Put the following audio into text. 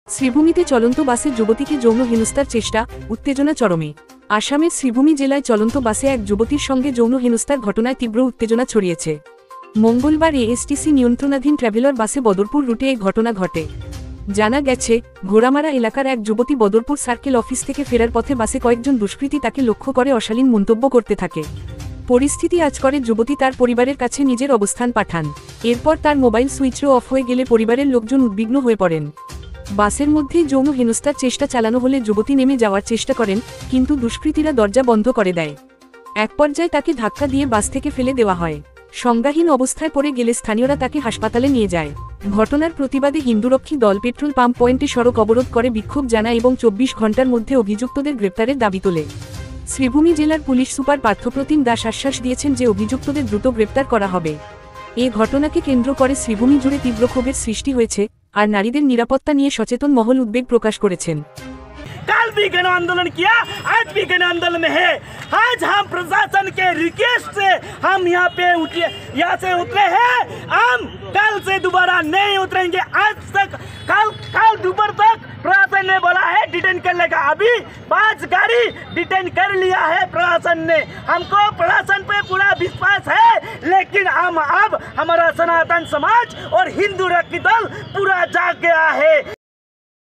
শ্রীভূমিতে চলন্ত বাসে যুবতীকে যৌন হেনস্থার চেষ্টা, উত্তেজনা চরমে। আসামের শ্রীভূমি জেলায় চলন্ত বাসে এক যুবতীর সঙ্গে যৌন হেনস্থার ঘটনায় তীব্র উত্তেজনা ছড়িয়েছে। মঙ্গলবার এএসটিসি নিয়ন্ত্রণাধীন ট্র্যাভেলার বাসে বদরপুর রুটে এই ঘটনা ঘটে। জানা গেছে, ঘোড়ামারা এলাকার এক যুবতী বদরপুর সার্কেল অফিস থেকে ফেরার পথে বাসে কয়েকজন দুষ্কৃতী তাকে লক্ষ্য করে অশালীন মন্তব্য করতে থাকে। পরিস্থিতি আঁচ করে যুবতী তার পরিবারের কাছে নিজের অবস্থান পাঠান। এরপর তার মোবাইল সুইচ অফ হয়ে গেলে পরিবারের লোকজন উদ্বিগ্ন হয়ে পড়েন। বাসের মধ্যেই যৌন হেনস্থার চেষ্টা চালানো হলে যুবতী নেমে যাওয়ার চেষ্টা করেন, কিন্তু দুষ্কৃতীরা দরজা বন্ধ করে দেয়। এক পর্যায়ে তাকে ধাক্কা দিয়ে বাস থেকে ফেলে দেওয়া হয়। সংজ্ঞাহীন অবস্থায় পড়ে গেলে স্থানীয়রা তাকে হাসপাতালে নিয়ে যায়। ঘটনার প্রতিবাদে হিন্দুরক্ষী দল পেট্রোল পাম্প পয়েন্টে সড়ক অবরোধ করে বিক্ষোভ জানায় এবং 24 ঘণ্টার মধ্যে অভিযুক্তদের গ্রেপ্তারের দাবি তোলে। শ্রীভূমি জেলার পুলিশ সুপার পার্থপ্রতিম দাস আশ্বাস দিয়েছেন যে অভিযুক্তদের দ্রুত গ্রেপ্তার করা হবে। এ ঘটনাকে কেন্দ্র করে শ্রীভূমি জুড়ে তীব্র ক্ষোভের সৃষ্টি হয়েছে, আর নারীদের নিরাপত্তা নিয়ে সচেতন মহল উদ্বেগ প্রকাশ করেছেন। कल भी गण आंदोलन किया, आज भी गण आंदोलन में है। आज हम प्रशासन के रिक्वेस्ट से हम यहाँ से उतरे हैं। हम कल से दोबारा नहीं उतरेंगे। आज तक कल दोपहर तक प्रशासन ने बोला है डिटेन करने का। अभी 5 गाड़ी डिटेन कर लिया है प्रशासन ने। हमको प्रशासन पे पूरा विश्वास है, लेकिन हम अब हमारा सनातन समाज और हिंदू रक्षी दल पूरा जाग गया है।